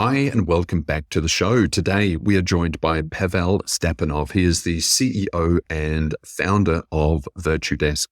Hi, and welcome back to the show. Today, we are joined by Pavel Stepanov. He is the CEO and founder of Virtudesk.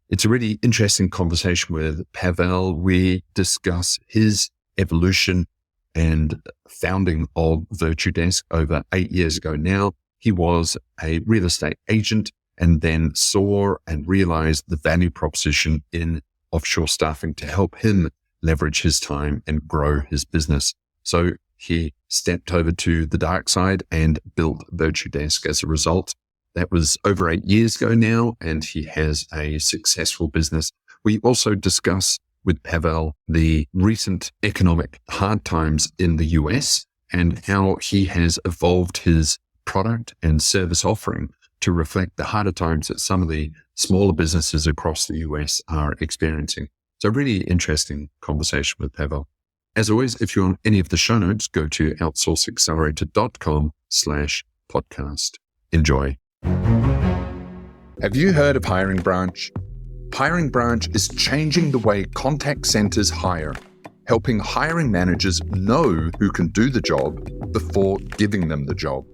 It's a really interesting conversation with Pavel. We discuss his evolution and founding of Virtudesk over 8 years ago now. He was a real estate agent and then saw and realized the value proposition in offshore staffing to help him leverage his time and grow his business. So he stepped over to the dark side and built Virtudesk as a result. That was over 8 years ago now, and he has a successful business. We also discuss with Pavel the recent economic hard times in the US and how he has evolved his product and service offering to reflect the harder times that some of the smaller businesses across the US are experiencing. So really interesting conversation with Pavel. As always, if you want any of the show notes, go to outsourceaccelerator.com/podcast. Enjoy. Have you heard of Hiring Branch? Hiring Branch is changing the way contact centers hire, helping hiring managers know who can do the job before giving them the job.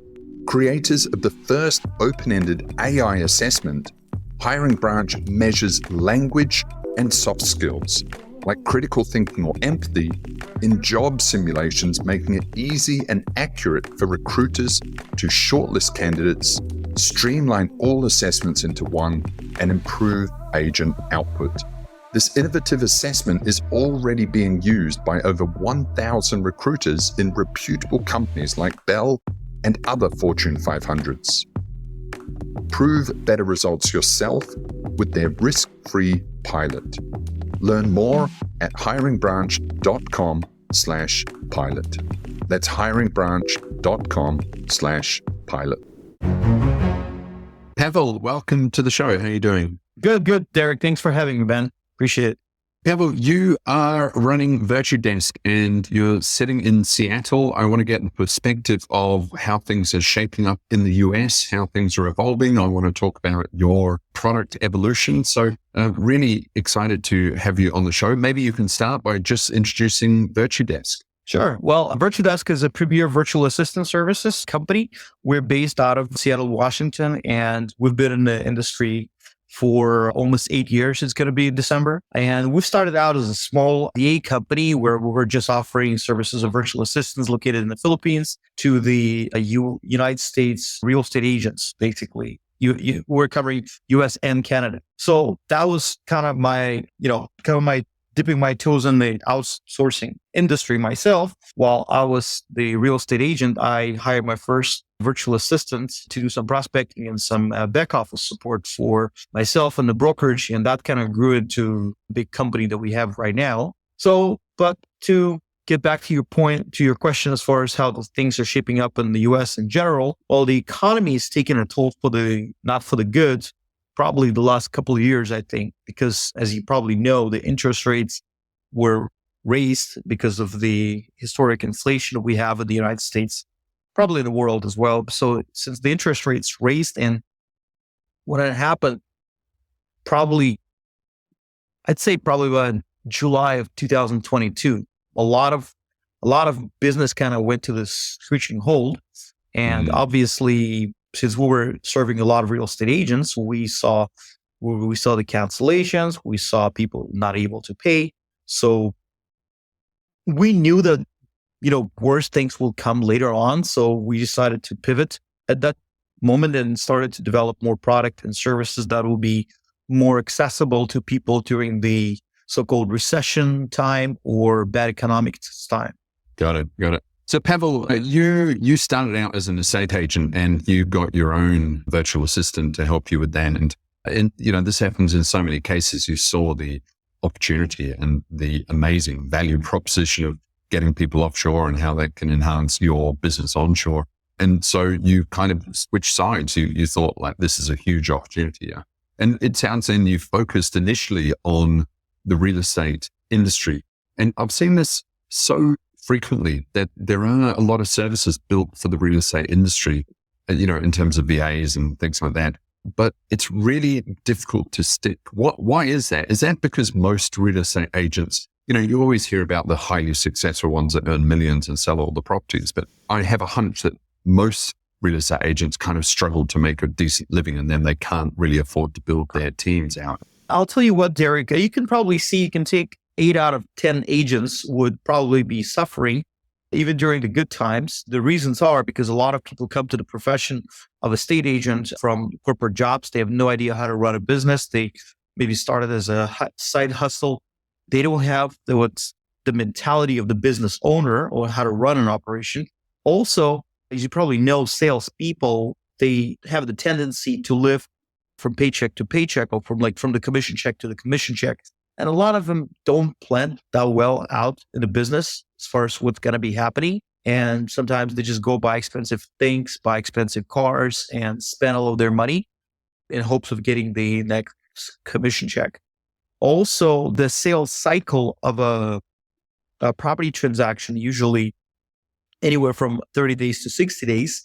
Creators of the first open-ended AI assessment, Hiring Branch measures language and soft skills, like critical thinking or empathy, in job simulations, making it easy and accurate for recruiters to shortlist candidates, streamline all assessments into one, and improve agent output. This innovative assessment is already being used by over 1,000 recruiters in reputable companies like Bell and other Fortune 500s. Prove better results yourself with their risk-free pilot. Learn more at hiringbranch.com/pilot. That's hiringbranch.com/pilot. Pavel, welcome to the show. How are you doing? Good, Derek. Thanks for having me, Ben. Appreciate it. Pavel, you are running Virtudesk and you're sitting in Seattle. I want to get the perspective of how things are shaping up in the US, how things are evolving. I want to talk about your product evolution. So really excited to have you on the show. Maybe you can start by just introducing Virtudesk. Sure. Well, Virtudesk is a premier virtual assistant services company. We're based out of Seattle, Washington, and we've been in the industry for almost 8 years. It's going to be in December. And we started out as a small VA company where we were just offering services of virtual assistants located in the Philippines to the United States real estate agents, basically. We're covering US and Canada. So that was kind of my dipping my toes in the outsourcing industry myself. While I was the real estate agent, I hired my first virtual assistant to do some prospecting and some back office support for myself and the brokerage. And that kind of grew into the big company that we have right now. So, but to get back to your point, to your question, as far as how the things are shaping up in the US in general, well, the economy is taking a toll not for the good, probably the last couple of years, I think, because as you probably know, the interest rates were raised because of the historic inflation that we have in the United States, probably in the world as well. So since the interest rates raised, and when it happened, I'd say probably about July of 2022, a lot of business kind of went to this screeching halt. And obviously, since we were serving a lot of real estate agents, we saw the cancellations, we saw people not able to pay. So we knew that, worse things will come later on. So we decided to pivot at that moment and started to develop more product and services that will be more accessible to people during the so-called recession time or bad economic time. Got it. So Pavel, you started out as an estate agent and you got your own virtual assistant to help you with that. And this happens in so many cases. You saw the opportunity and the amazing value proposition of getting people offshore and how that can enhance your business onshore. And so you kind of switched sides. You thought like, this is a huge opportunity. Yeah. And it sounds then you focused initially on the real estate industry. And I've seen this so frequently that there are a lot of services built for the real estate industry, in terms of VAs and things like that. But it's really difficult to stick. Why is that? Is that because most real estate agents You always hear about the highly successful ones that earn millions and sell all the properties, but I have a hunch that most real estate agents kind of struggle to make a decent living, and then they can't really afford to build their teams out. I'll tell you what, Derek, you can probably see, you can take 8 out of 10 agents would probably be suffering even during the good times. The reasons are because a lot of people come to the profession of estate agent from corporate jobs. They have no idea how to run a business. They maybe started as a side hustle. They don't have what's the mentality of the business owner or how to run an operation. Also, as you probably know, salespeople, they have the tendency to live from paycheck to paycheck, or from the commission check to the commission check. And a lot of them don't plan that well out in the business as far as what's going to be happening. And sometimes they just go buy expensive things, buy expensive cars, and spend all of their money in hopes of getting the next commission check. Also, the sales cycle of a property transaction, usually anywhere from 30 days to 60 days.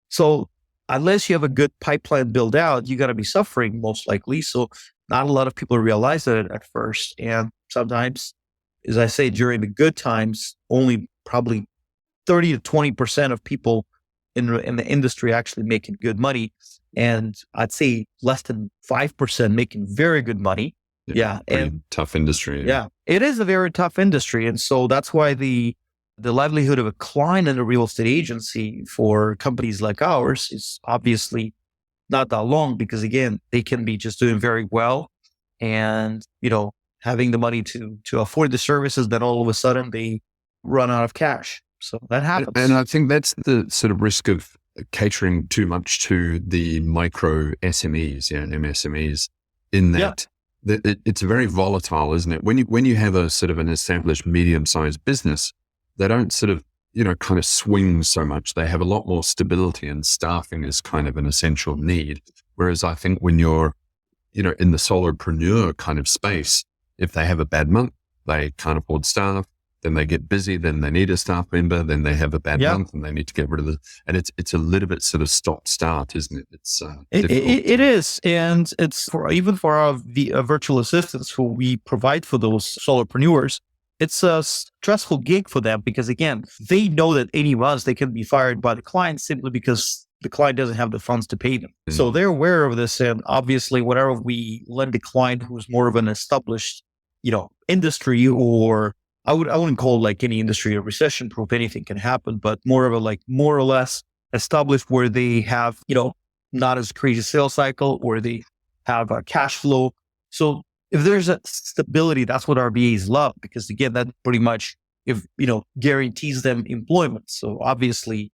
So unless you have a good pipeline built out, you got to be suffering most likely. So not a lot of people realize that at first. And sometimes, as I say, during the good times, only probably 30 to 20% of people in the industry actually making good money. And I'd say less than 5% making very good money. Yeah. And tough industry. Yeah, it is a very tough industry. And so that's why the livelihood of a client in a real estate agency for companies like ours is obviously not that long, because again, they can be just doing very well and, having the money to afford the services, that all of a sudden they run out of cash. So that happens. And I think that's the sort of risk of catering too much to the micro SMEs, MSMEs, in that it's very volatile, isn't it? When you have a sort of an established medium-sized business, they don't sort of, kind of swing so much. They have a lot more stability, and staffing is kind of an essential need. Whereas I think when you're, in the solopreneur kind of space, if they have a bad month, they can't afford staff, then they get busy, then they need a staff member, then they have a bad month and they need to get rid of and it's a little bit sort of stop start, isn't it? It's it is. And it's even for our virtual assistants who we provide for those solopreneurs, it's a stressful gig for them, because again, they know that any month they can be fired by the client simply because the client doesn't have the funds to pay them. So they're aware of this. And obviously, whenever we lend a client who's more of an established, industry, or I wouldn't call like any industry a recession proof, anything can happen, but more of a more or less established, where they have, not as crazy sales cycle, or they have a cash flow. So if there's a stability, that's what RBAs love, because again, that pretty much, guarantees them employment. So obviously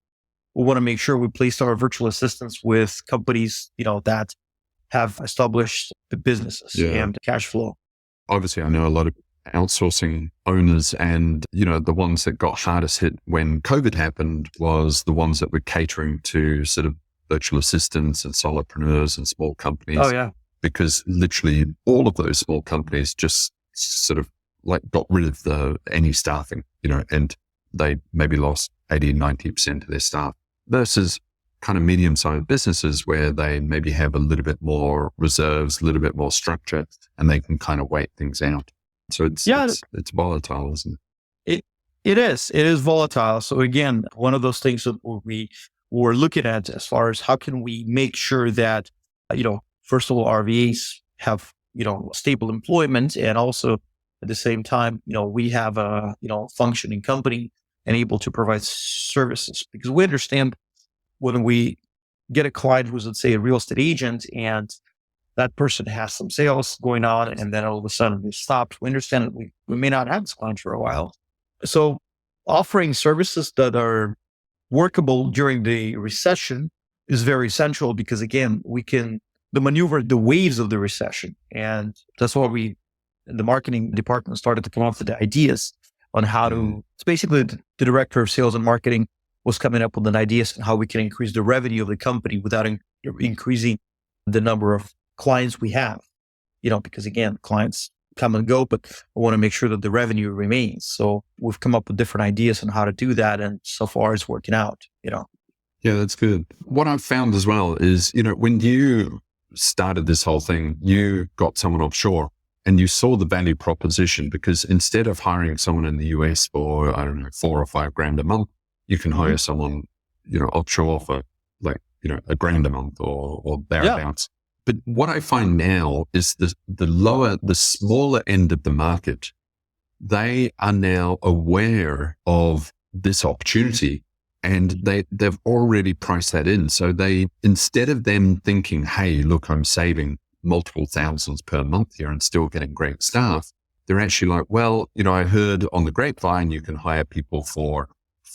we want to make sure we place our virtual assistants with companies, that have established the businesses and cash flow. Obviously, I know a lot of outsourcing owners, and, the ones that got hardest hit when COVID happened was the ones that were catering to sort of virtual assistants and solopreneurs and small companies. Oh, yeah. Because literally all of those small companies just sort of got rid of any staffing, and they maybe lost 80, 90% of their staff, versus kind of medium-sized businesses where they maybe have a little bit more reserves, a little bit more structure, and they can kind of wait things out. So it's volatile, isn't it? It is volatile. So again, one of those things that we're looking at as far as how can we make sure that, first of all, RVAs have, stable employment, and also at the same time, we have a, functioning company and able to provide services, because we understand when we get a client who's, let's say, a real estate agent, and that person has some sales going on, and then all of a sudden they stopped. We understand that we may not have this client for a while. So offering services that are workable during the recession is very essential, because again, we can maneuver the waves of the recession. And that's why we, in the marketing department, started to come up with the ideas on how to, it's basically the director of sales and marketing was coming up with an ideas on how we can increase the revenue of the company without increasing the number of clients we have, because again, clients come and go, but I want to make sure that the revenue remains. So we've come up with different ideas on how to do that. And so far it's working out, Yeah, that's good. What I've found as well is, when you started this whole thing, you got someone offshore and you saw the value proposition, because instead of hiring someone in the US for, I don't know, $4 or $5 a month, you can hire someone, offshore for like, $1,000 a month or thereabouts. But what I find now is the smaller end of the market, they are now aware of this opportunity, and they've already priced that in. So instead of them thinking, hey, look, I'm saving multiple thousands per month here and still getting great staff, they're actually like, well, I heard on the grapevine you can hire people for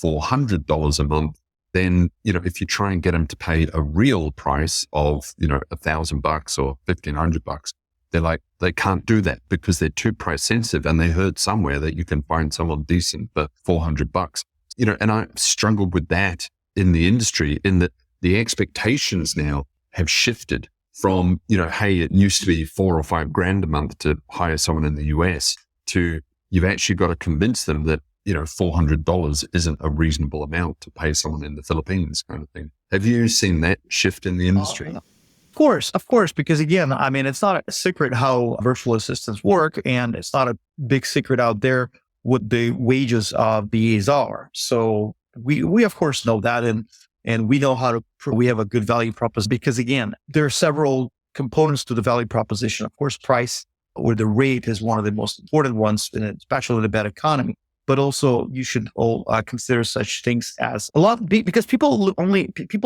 $400 a month. Then, if you try and get them to pay a real price of, $1,000 or $1,500, they're like, they can't do that because they're too price sensitive. And they heard somewhere that you can find someone decent for $400. And I struggled with that in the industry, in that the expectations now have shifted from, hey, it used to be $4 or $5 a month to hire someone in the US, to you've actually got to convince them that, $400 isn't a reasonable amount to pay someone in the Philippines, kind of thing. Have you seen that shift in the industry? Of course, because again, it's not a secret how virtual assistants work, and it's not a big secret out there what the wages of VAs are. So we of course know that, and we know we have a good value proposition, because again, there are several components to the value proposition. Of course, price or the rate is one of the most important ones, especially in a bad economy. But also you should all consider such things as because people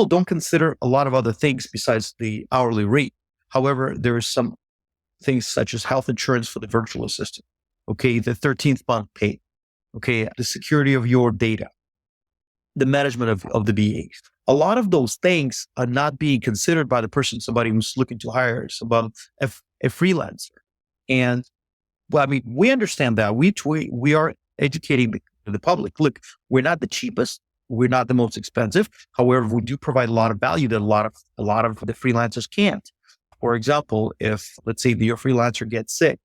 don't consider a lot of other things besides the hourly rate. However, there are some things such as health insurance for the virtual assistant. Okay. The 13th month pay. Okay. The security of your data, the management of the VAs. A lot of those things are not being considered by somebody who's looking to hire a freelancer. And we understand that we are educating the public. Look, we're not the cheapest. We're not the most expensive. However, we do provide a lot of value that a lot of the freelancers can't. For example, if let's say your freelancer gets sick,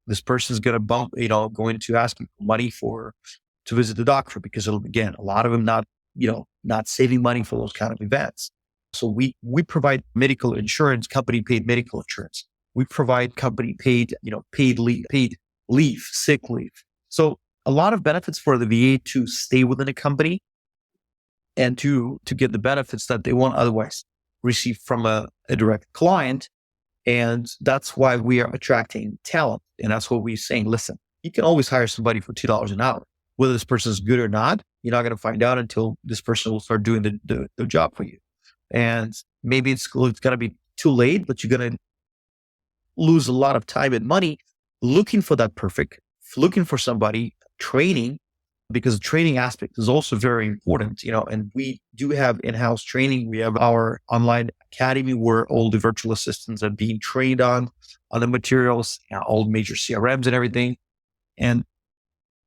this person's going to going to ask you for money to visit the doctor, because again, a lot of them not saving money for those kind of events. So we provide medical insurance, company paid medical insurance. We provide company paid, paid leave, sick leave. So a lot of benefits for the VA to stay within a company and to get the benefits that they won't otherwise receive from a direct client. And that's why we are attracting talent. And that's what we're saying. Listen, you can always hire somebody for $2 an hour. Whether this person is good or not, you're not going to find out until this person will start doing the job for you. And maybe it's going to be too late, but you're going to lose a lot of time and money looking for somebody, training, because the training aspect is also very important, and we do have in-house training. We have our online academy where all the virtual assistants are being trained on the materials, all major CRMs and everything. And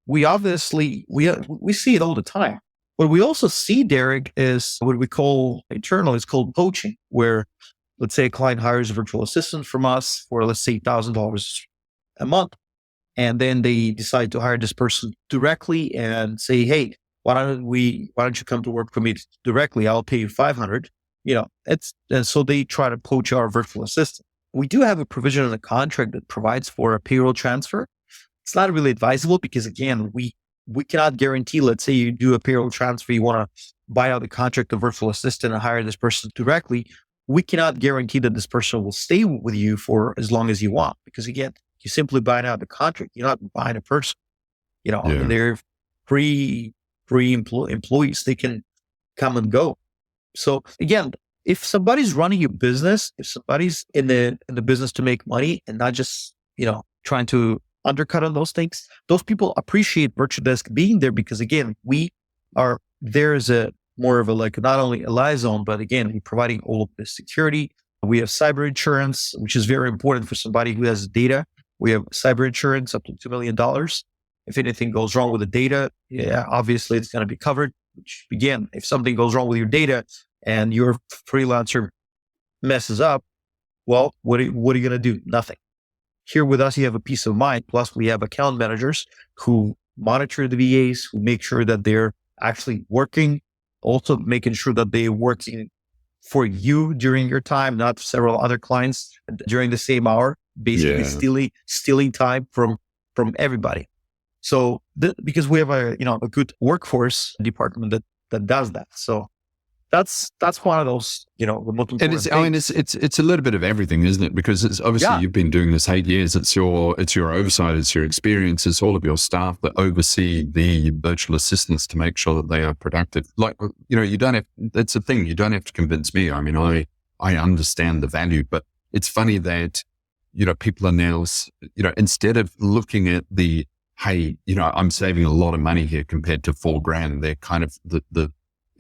we obviously, we see it all the time. What we also see, Derek, is what we call internally, it's called poaching, where let's say a client hires a virtual assistant from us for, let's say, $1,000 a month. And then they decide to hire this person directly and say, hey, why don't you come to work for me directly? I'll pay you $500. And so they try to poach our virtual assistant. We do have a provision in the contract that provides for a payroll transfer. It's not really advisable because, again, we cannot guarantee, let's say you do a payroll transfer, you want to buy out the contract of virtual assistant and hire this person directly. We cannot guarantee that this person will stay with you for as long as you want, because again, you're simply buying out the contract. You're not buying a person. They're free employees. They can come and go. So again, if somebody's running your business, if somebody's in the business to make money and not just, trying to undercut on those things, those people appreciate Virtudesk being there, because again, we are there as a more of a, not only a liaison, but again, we're providing all of the security. We have cyber insurance, which is very important for somebody who has data. We have cyber insurance up to $2 million. If anything goes wrong with the data, obviously it's going to be covered. Which, again, if something goes wrong with your data and your freelancer messes up, well, what are you going to do? Nothing. Here with us, you have a peace of mind. Plus, we have account managers who monitor the VAs, who make sure that they're actually working, also making sure that they're working for you during your time, not several other clients during the same hour. basically Yeah. stealing time from everybody. So because we have a good workforce department that does that. So that's one of those, the most And important I mean, things. it's a little bit of everything, isn't it? Because it's obviously Yeah. you've been doing this 8 years. It's your oversight, it's your experience, it's all of your staff that oversee the virtual assistants to make sure that they are productive. Like, you don't have, that's the thing, you don't have to convince me. I mean, I understand the value, but it's funny that, people are now, instead of looking at the, hey, I'm saving a lot of money here compared to $4,000, they're kind of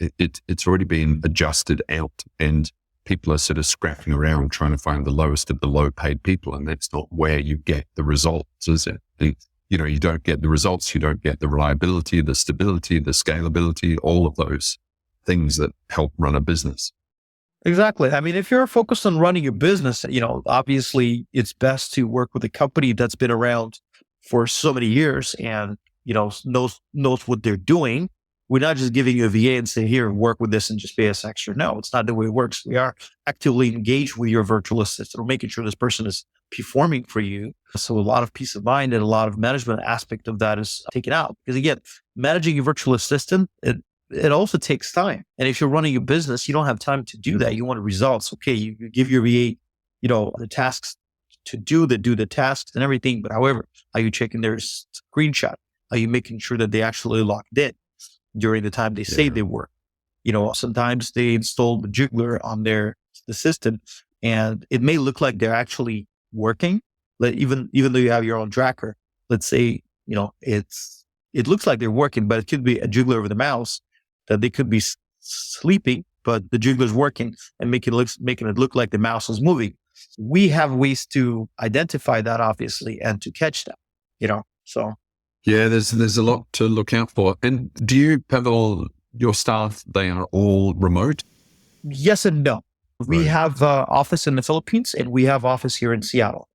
it's already been adjusted out, and people are sort of scrapping around trying to find the lowest of the low paid people. And that's not where you get the results, is it? You don't get the results. You don't get the reliability, the stability, the scalability, all of those things that help run a business. Exactly. I mean, if you're focused on running a business, obviously it's best to work with a company that's been around for so many years and, knows what they're doing. We're not just giving you a VA and say, here, work with this and just pay us extra. No, it's not the way it works. We are actively engaged with your virtual assistant, or making sure this person is performing for you. So a lot of peace of mind and a lot of management aspect of that is taken out. Because again, managing your virtual assistant, it also takes time. And if you're running a business, you don't have time to do that. You want results. Okay, you give your VA, the tasks to do the tasks and everything. But however, are you checking their screenshot? Are you making sure that they actually logged in during the time they say they work? Sometimes they install the juggler on the system, and it may look like they're actually working. Like even though you have your own tracker, let's say, it looks like they're working, but it could be a juggler over the mouse that they could be sleeping, but the juggler's working and making it look like the mouse is moving. We have ways to identify that, obviously, and to catch that, so. Yeah, there's a lot to look out for. And do you, Pavel, your staff, they are all remote? Yes and no. We have office in the Philippines, and we have office here in Seattle.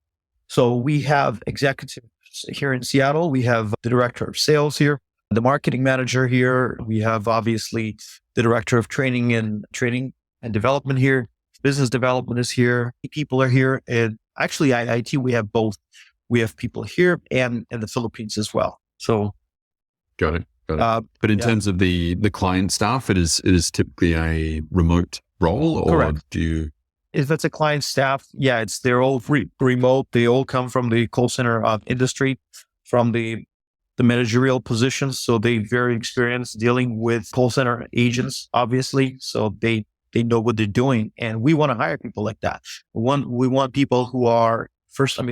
So we have executives here in Seattle. We have the director of sales here, the marketing manager here. We have obviously the director of training and development here. Business development is here. People are here. And actually IT, we have both. We have people here and in the Philippines as well. So. Got it. But in terms of the client staff, it is typically a remote role, or correct. do you? If it's a client staff, they're all remote. They all come from the call center industry, from the managerial positions. So they're very experienced dealing with call center agents, obviously. So they know what they're doing. And we want to hire people like that. We want people who are first of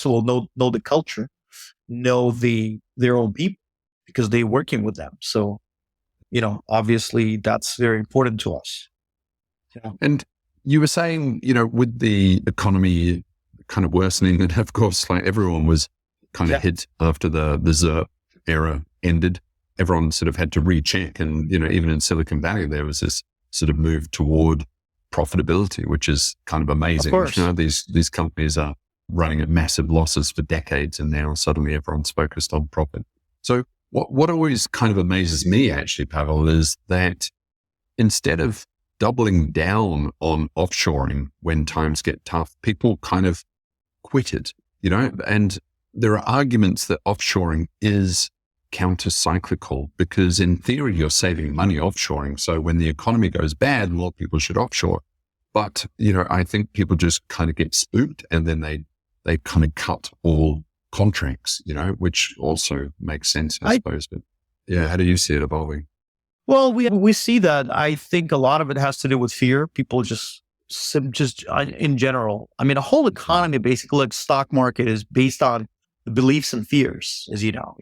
all, know the culture, know their own people, because they're working with them. So, obviously that's very important to us. Yeah. And you were saying, with the economy kind of worsening, and of course, like everyone was kind of hit after the ZERP era ended, everyone sort of had to recheck. And, even in Silicon Valley, there was this sort of move toward profitability, which is kind of amazing. Of course. These companies are running at massive losses for decades, and now suddenly everyone's focused on profit. So what always kind of amazes me, actually, Pavel, is that instead of doubling down on offshoring when times get tough, people kind of quit it, and there are arguments that offshoring is counter-cyclical, because in theory, you're saving money offshoring. So when the economy goes bad, more people should offshore. But, I think people just kind of get spooked, and then they kind of cut all contracts, which also makes sense, I suppose. But yeah, how do you see it evolving? Well, we see that. I think a lot of it has to do with fear. People just in general. I mean, the whole economy, basically, like stock market, is based on the beliefs and fears, as you know.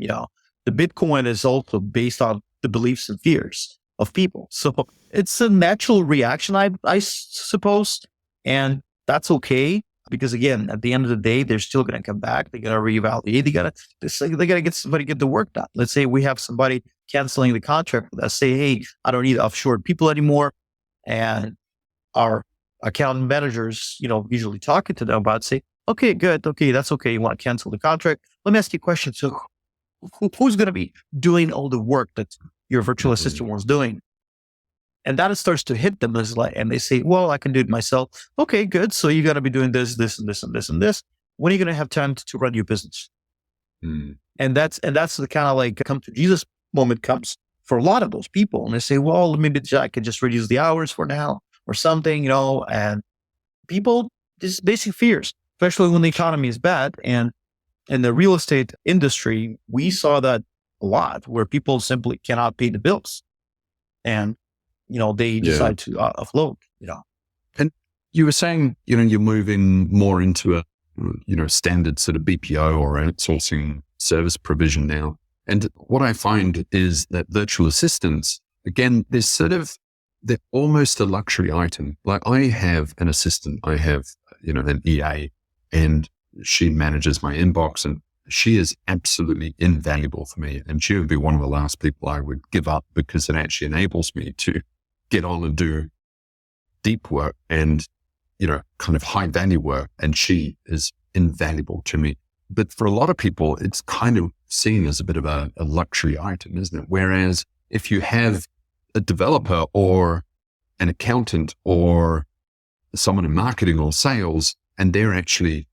The Bitcoin is also based on the beliefs and fears of people. So it's a natural reaction, I suppose, and that's okay. Because again, at the end of the day, they're still going to come back. They're going to reevaluate. They got to get somebody to get the work done. Let's say we have somebody canceling the contract with us. Say, hey, I don't need offshore people anymore, and our account managers, usually talking to them about, say, okay, good, okay, that's okay. You want to cancel the contract? Let me ask you a question. So, who's going to be doing all the work that your virtual assistant was doing? And that starts to hit them and they say, well, I can do it myself. Okay, good. So you got to be doing this, this, and this, and this, and this. when are you going to have time to run your business? Mm. And that's the kind of like come to Jesus moment comes for a lot of those people. And they say, well, maybe I could just reduce the hours for now or something, and people, just basic fears, especially when the economy is bad. And in the real estate industry, we saw that a lot where people simply cannot pay the bills and, they decide to offload, And you were saying, you're moving more into a, standard sort of BPO or outsourcing service provision now. And what I find is that virtual assistants, again, they're almost a luxury item. Like I have an assistant, I have, an EA, and she manages my inbox, and she is absolutely invaluable for me. And she would be one of the last people I would give up because it actually enables me to get on and do deep work and, kind of high value work. And she is invaluable to me. But for a lot of people, it's kind of seen as a bit of a luxury item, isn't it? Whereas if you have a developer or an accountant or someone in marketing or sales, and they're actually,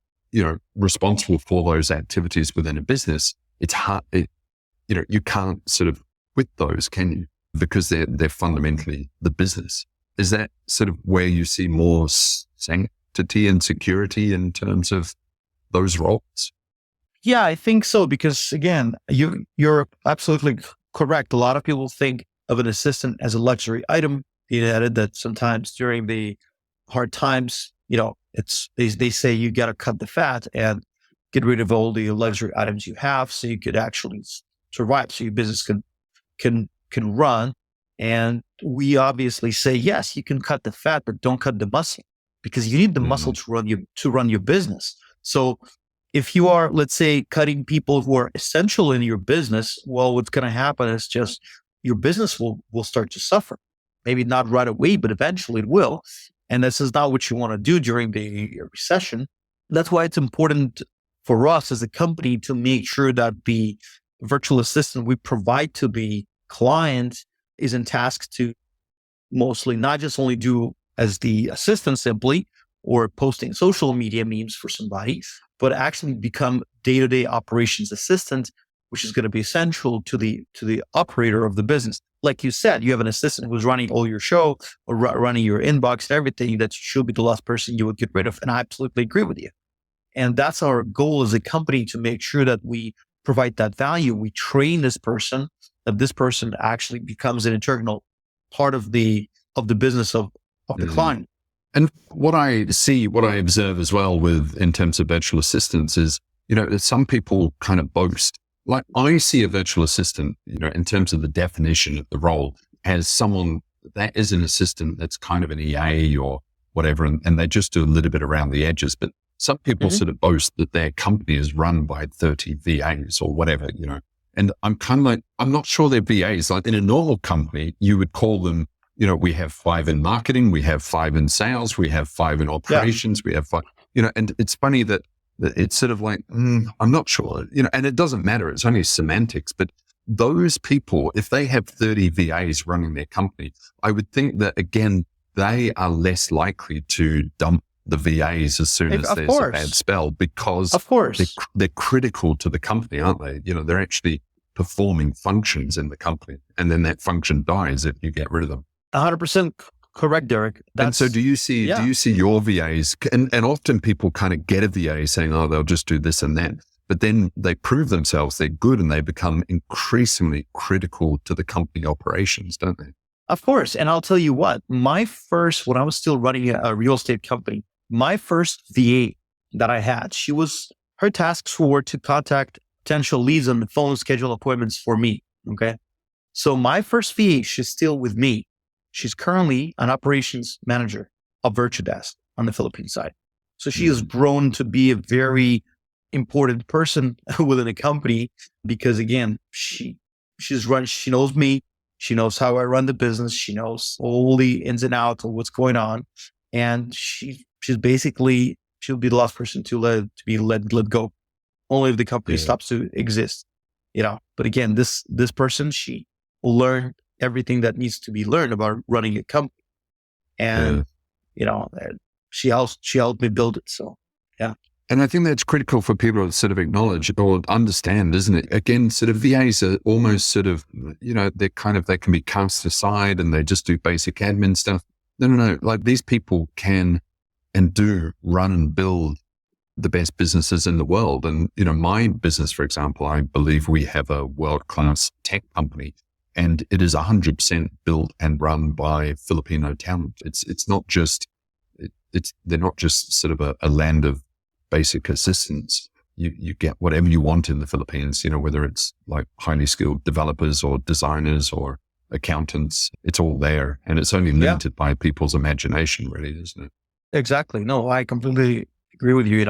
responsible for those activities within a business, it's hard, you can't sort of quit those, can you? Because they're fundamentally the business. Is that sort of where you see more sanctity and security in terms of those roles? Yeah, I think so. Because again, you're absolutely correct. A lot of people think of an assistant as a luxury item. It added that sometimes during the hard times, they say you got to cut the fat and get rid of all the luxury items you have, so you could actually survive, so your business can run. And we obviously say, yes, you can cut the fat, but don't cut the muscle, because you need the muscle to run your business. So if you are, let's say, cutting people who are essential in your business, well, what's going to happen is just your business will start to suffer. Maybe not right away, but eventually it will. And this is not what you want to do during the recession. That's why it's important for us as a company to make sure that the virtual assistant we provide to the client is in task to mostly not just only do as the assistant simply or posting social media memes for somebody, but actually become day-to-day operations assistant, which is going to be essential to the operator of the business. Like you said, you have an assistant who's running all your show or running your inbox and everything. That should be the last person you would get rid of. And I absolutely agree with you. And that's our goal as a company, to make sure that we provide that value. We train this person, that this person actually becomes an integral part of the business of the client. And what I observe as well in terms of virtual assistants is, some people kind of boast. Like I see a virtual assistant, in terms of the definition of the role, as someone that is an assistant that's kind of an EA or whatever, and they just do a little bit around the edges. But some people sort of boast that their company is run by 30 VAs or whatever, And I'm kind of like, I'm not sure they're VAs. Like in a normal company, you would call them, we have 5 in marketing, we have 5 in sales, we have 5 in operations, we have 5, and it's funny that it's sort of like, I'm not sure, and it doesn't matter. It's only semantics. But those people, if they have 30 VAs running their company, I would think that, again, they are less likely to dump the VAs as soon as there's a bad spell, because of course they're critical to the company, aren't they? They're actually performing functions in the company, and then that function dies if you get rid of them. 100% correct, Derek. And so do you see your VAs, and often people kind of get a VA saying, oh, they'll just do this and that, but then they prove themselves, they're good, and they become increasingly critical to the company operations, don't they? Of course. And I'll tell you what, when I was still running a real estate company, my first VA that I had, her tasks were to contact potential leads on the phone, schedule appointments for me. Okay. So my first VA, she's still with me. She's currently an operations manager of Virtudesk on the Philippine side. So she has grown to be a very important person within the company, because again, she knows me. She knows how I run the business. She knows all the ins and outs of what's going on. And she's basically, she'll be the last person to be let go, only if the company stops to exist, But again, this person, she will learn everything that needs to be learned about running a company. And, she helped me build it. So, yeah. And I think that's critical for people to sort of acknowledge or understand, isn't it? Again, sort of VAs are almost sort of, they can be cast aside and they just do basic admin stuff. No. Like these people can and do run and build the best businesses in the world. And, my business, for example, I believe we have a world-class tech company and it is 100% built and run by Filipino talent. It's not just, they're not just sort of a land of basic assistance. You get whatever you want in the Philippines, whether it's like highly skilled developers or designers or accountants, it's all there. And it's only limited by people's imagination, really, isn't it? Exactly. No, I completely agree with you,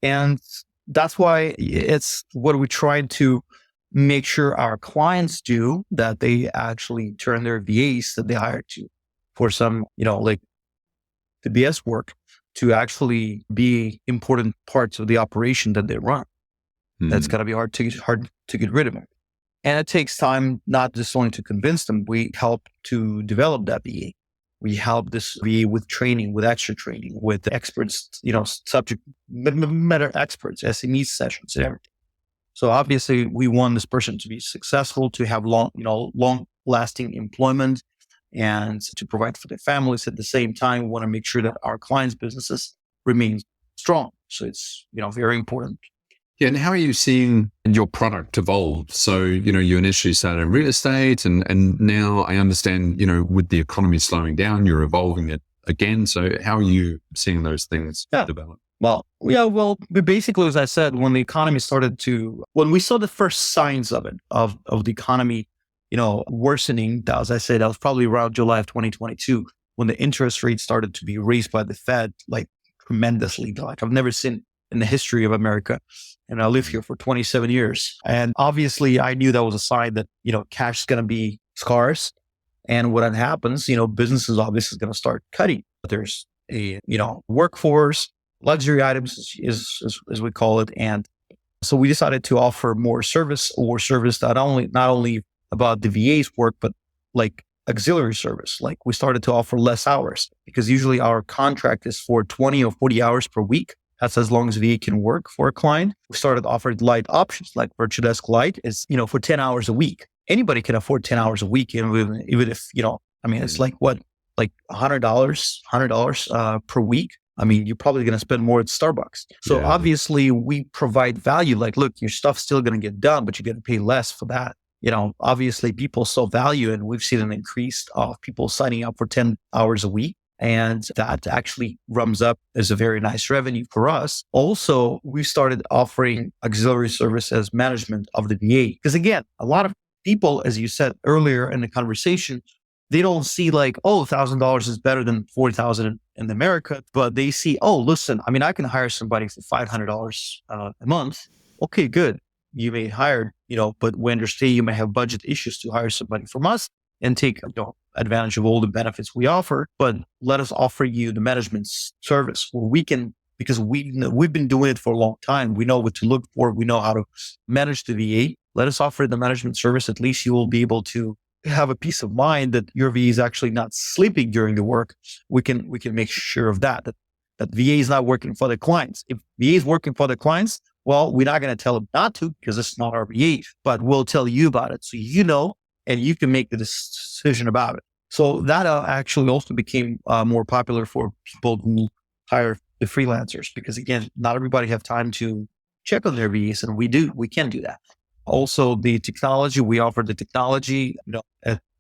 and that's why it's what we try to make sure our clients do, that they actually turn their VAs that they hire to for some, like the BS work to actually be important parts of the operation that they run. That's got to be hard to get rid of it. And it takes time, not just only to convince them. We help to develop that VA. We help this VA with training, with extra training, with experts, subject matter experts, SME sessions and everything. So obviously we want this person to be successful, to have long lasting employment and to provide for their families. At the same time, we want to make sure that our clients' businesses remain strong. So it's, very important. Yeah. And how are you seeing your product evolve? So, you initially started in real estate and now I understand, with the economy slowing down, you're evolving it again. So how are you seeing those things develop? Well, basically, as I said, when the economy when we saw the first signs of it, of the economy, worsening, as I said, that was probably around July of 2022, when the interest rate started to be raised by the Fed, like tremendously, like I've never seen in the history of America. And I lived here for 27 years. And obviously I knew that was a sign that, cash is going to be scarce. And when that happens, businesses obviously going to start cutting. There's a, workforce, luxury items as we call it. And so we decided to offer more service not only about the VA's work, but like auxiliary service. Like we started to offer less hours because usually our contract is for 20 or 40 hours per week. That's as long as VA can work for a client. We started offering light options like Virtudesk Lite is, for 10 hours a week. Anybody can afford 10 hours a week, even if, it's like what, like $100 per week. You're probably going to spend more at Starbucks. So obviously we provide value. Like, look, your stuff's still going to get done, but you're going to pay less for that. Obviously people saw value and we've seen an increase of people signing up for 10 hours a week. And that actually rums up as a very nice revenue for us. Also, we started offering auxiliary service as management of the VA. Because again, a lot of people, as you said earlier in the conversation, they don't see like, $1,000 is better than $40,000 in America, but they see, listen, I can hire somebody for $500 a month. Okay, good. You may hire, but we understand you may have budget issues to hire somebody from us and take advantage of all the benefits we offer, but let us offer you the management service where we can, because we've been doing it for a long time. We know what to look for. We know how to manage the VA. Let us offer the management service. At least you will be able to have a peace of mind that your VA is actually not sleeping during the work. We can make sure of that VA is not working for the clients. If VA is working for the clients, well, we're not going to tell them not to because it's not our VA, but we'll tell you about it. So and you can make the decision about it. So that actually also became more popular for people who hire the freelancers because again, not everybody have time to check on their VAs and we can do that. Also the technology, we offer the technology,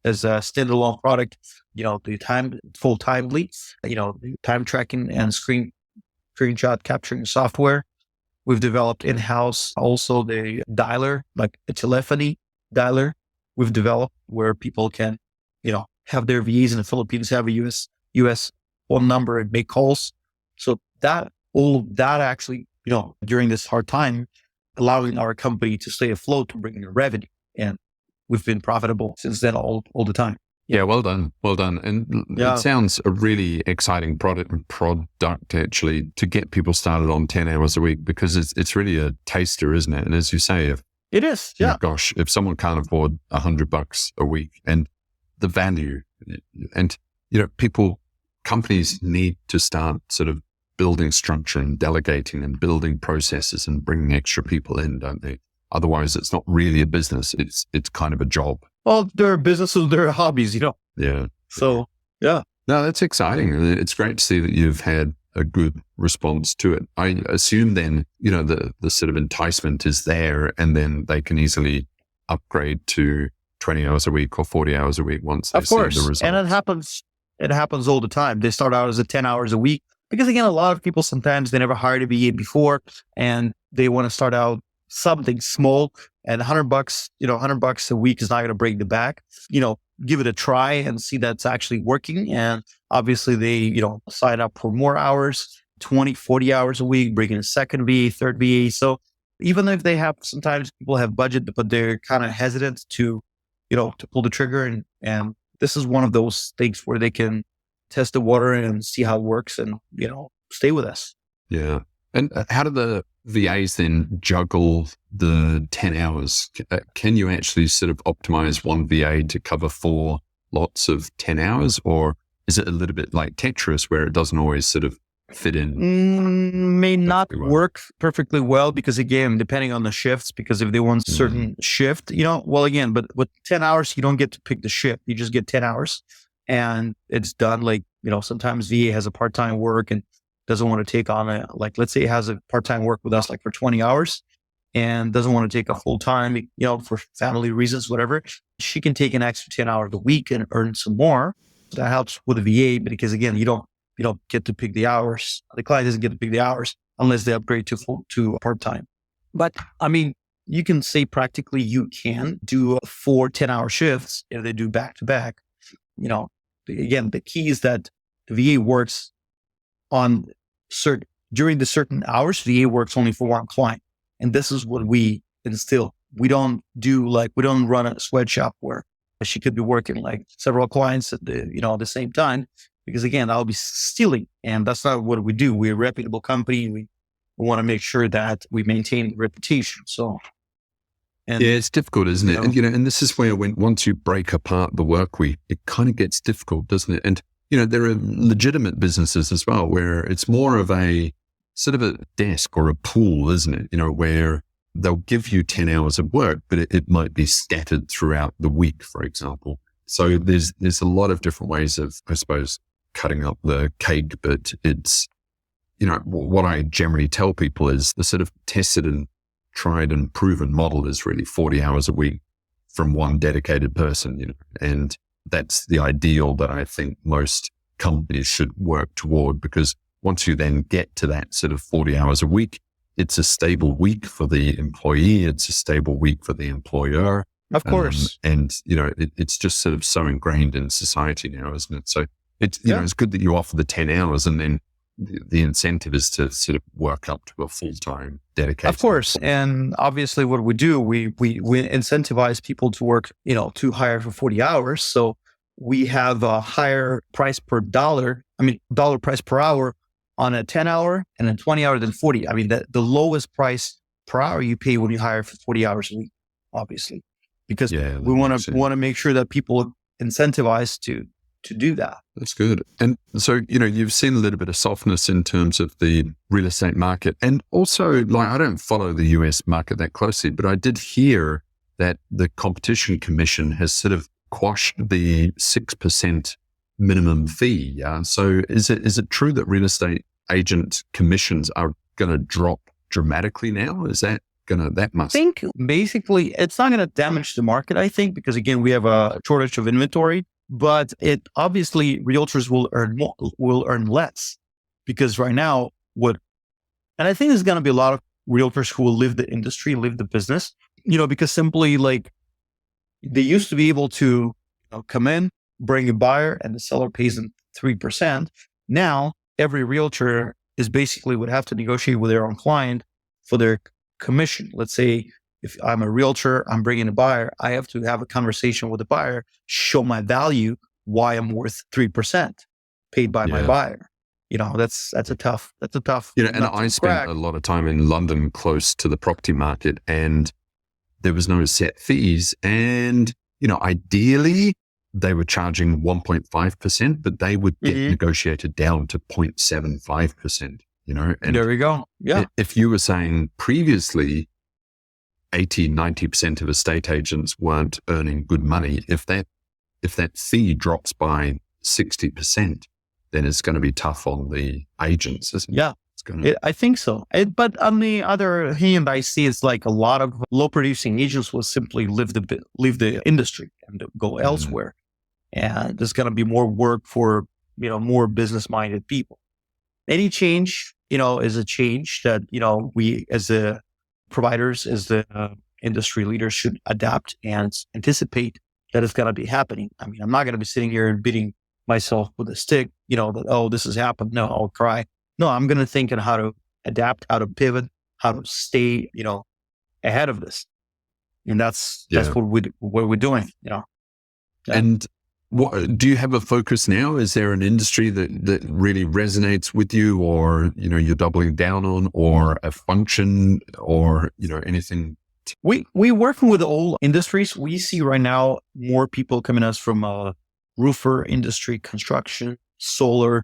as a standalone product, the full timely, the time tracking and screenshot capturing software. We've developed in-house also the dialer, like a telephony dialer we've developed where people can, have their VAs in the Philippines, have a US phone number and make calls. So all of that actually, during this hard time, allowing our company to stay afloat to bring in revenue. And we've been profitable since then all the time. Yeah, well done. And it sounds a really exciting product actually to get people started on 10 hours a week because it's really a taster, isn't it? And as you say, it is, yeah. Gosh, if someone can't afford $100 a week and the value and, companies need to start sort of building structure and delegating and building processes and bringing extra people in, don't they? Otherwise, it's not really a business. It's kind of a job. Well, their businesses, their hobbies, Yeah. So, yeah. No, that's exciting. It's great to see that you've had a good response to it. I assume then, the sort of enticement is there, and then they can easily upgrade to 20 hours a week or 40 hours a week once they see the results. And it happens all the time. They start out as 10 hours a week because, again, a lot of people sometimes they never hired a VA before and they want to start out something small, and $100, $100 a week is not going to break the bank. Give it a try and see that's actually working. And obviously they, sign up for more hours, 20, 40 hours a week, bring in a second VA, third VA. So even if sometimes people have budget, but they're kind of hesitant to pull the trigger. And this is one of those things where they can test the water and see how it works and, stay with us. Yeah. And how do the VAs then juggle the 10 hours? Can you actually sort of optimize one VA to cover 4 lots of 10 hours? Or is it a little bit like Tetris where it doesn't always sort of fit in? May not work perfectly well because, again, depending on the shifts, because if they want certain shift, but with 10 hours, you don't get to pick the shift. You just get 10 hours and it's done. Like, sometimes VA has a part-time work and doesn't want to take on let's say it has a part-time work with us, like for 20 hours and doesn't want to take a full-time, for family reasons, whatever. She can take an extra 10 hours a week and earn some more. So that helps with the VA, because again, you don't get to pick the hours. The client doesn't get to pick the hours unless they upgrade to part-time. But I mean, you can say practically you can do 4 10-hour shifts if they do back-to-back. Again, the key is that the VA works on during the certain hours. VA works only for one client. And this is what we instill. We don't run a sweatshop where she could be working like several clients at the same time, because again, that'll be stealing. And that's not what we do. We're a reputable company. We want to make sure that we maintain the reputation. So, it's difficult, isn't it? And this is where once you break apart the work week, it kind of gets difficult, doesn't it? And there are legitimate businesses as well where it's more of a sort of a desk or a pool, isn't it? Where they'll give you 10 hours of work, but it might be scattered throughout the week, for example. So there's a lot of different ways of, I suppose, cutting up the cake, but it's, what I generally tell people is the sort of tested and tried and proven model is really 40 hours a week from one dedicated person, and that's the ideal that I think most companies should work toward, because once you then get to that sort of 40 hours a week, it's a stable week for the employee. It's a stable week for the employer. Of course. It's just sort of so ingrained in society now, isn't it? So it's, it's good that you offer the 10 hours and then the incentive is to sort of work up to a full-time dedicated. Of course. And obviously what we do, we incentivize people to work, to hire for 40 hours. So we have a higher price per dollar price per hour on a 10 hour and a 20 hour than 40. I mean, the lowest price per hour you pay when you hire for 40 hours a week, obviously, because we want to make sure that people incentivize to do that. That's good. And so, you've seen a little bit of softness in terms of the real estate market. And also, I don't follow the US market that closely, but I did hear that the Competition Commission has sort of quashed the 6% minimum fee. Yeah. So is it true that real estate agent commissions are going to drop dramatically now? Is that I think basically it's not going to damage the market, I think, because again, we have a shortage of inventory, but it obviously realtors will earn less, because right now and I think there's going to be a lot of realtors who will leave the industry, leave the business, because simply they used to be able to come in, bring a buyer, and the seller pays them 3%. Now, every realtor is basically would have to negotiate with their own client for their commission. Let's say if I'm a realtor, I'm bringing a buyer, I have to have a conversation with the buyer, show my value, why I'm worth 3% paid by my buyer. That's a tough. And I spent a lot of time in London close to the property market, and there was no set fees. And, ideally they were charging 1.5%, but they would get negotiated down to 0.75%, and there we go. Yeah. If you were saying previously 80, 90% of estate agents weren't earning good money, if that fee drops by 60%, then it's going to be tough on the agents, isn't it? Yeah. I think so. But on the other hand, I see it's like a lot of low producing agents will simply leave the industry and go elsewhere. And there's going to be more work for, more business minded people. Any change, is a change that, we as the providers, as the industry leaders should adapt and anticipate that it's going to be happening. I mean, I'm not going to be sitting here and beating myself with a stick, that, oh, this has happened. No, I'll cry. No, I'm going to think on how to adapt, how to pivot, how to stay, ahead of this. And that's what we're doing, Yeah. And what, do you have a focus now? Is there an industry that really resonates with you, or, you're doubling down on, or a function, or, anything? We working with all industries. We see right now more people coming to us from roofer industry, construction, solar,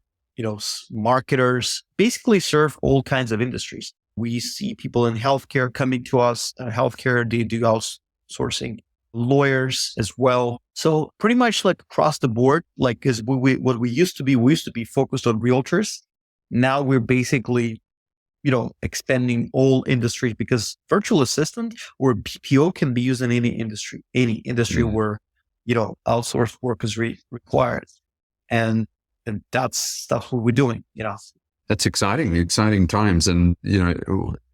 marketers, basically serve all kinds of industries. We see people in healthcare coming to us. Healthcare, they do outsourcing. Lawyers as well. So pretty much like across the board, like what we used to be focused on realtors. Now we're basically, expanding all industries, because virtual assistant or BPO can be used in any industry where, outsourced work is required. And that's stuff we're doing, That's exciting times. And, it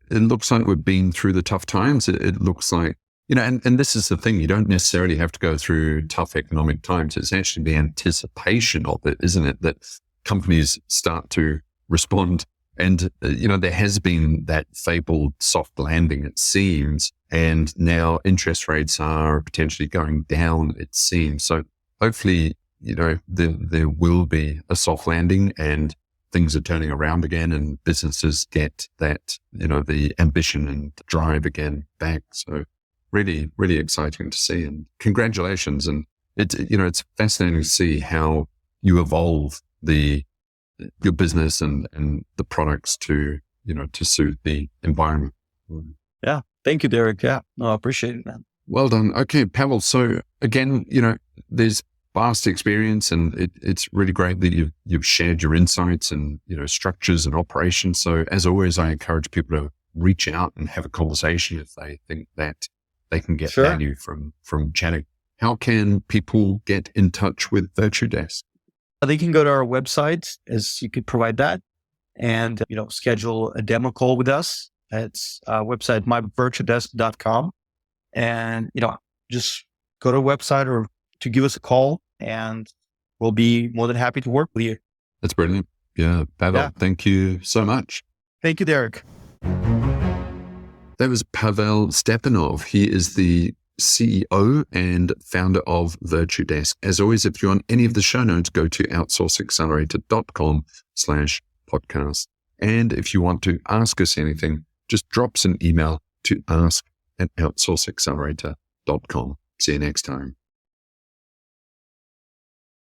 looks like we've been through the tough times. It looks like, and this is the thing, you don't necessarily have to go through tough economic times. It's actually the anticipation of it, isn't it? That companies start to respond. And, there has been that fabled soft landing, it seems. And now interest rates are potentially going down, it seems. So hopefully, there will be a soft landing and things are turning around again, and businesses get that, the ambition and drive again back. So really, really exciting to see, and congratulations. And it's fascinating to see how you evolve your business and the products to suit the environment. Yeah. Thank you, Derek. Yeah. No, I appreciate it, man. Well done. Okay, Pavel. So again, there's vast experience, and it's really great that you've shared your insights and, structures and operations. So as always, I encourage people to reach out and have a conversation if they think that they can get value from chatting. How can people get in touch with Virtudesk? They can go to our website, as you could provide that, and, schedule a demo call with us. It's website, myvirtudesk.com. And, just go to our website or to give us a call, and we'll be more than happy to work with you. That's brilliant. Yeah. Pavel, Thank you so much. Thank you, Derek. That was Pavel Stepanov. He is the CEO and founder of Virtudesk. As always, if you want any of the show notes, go to outsourceaccelerator.com/podcast. And if you want to ask us anything, just drop us an email to ask@outsourceaccelerator.com. See you next time.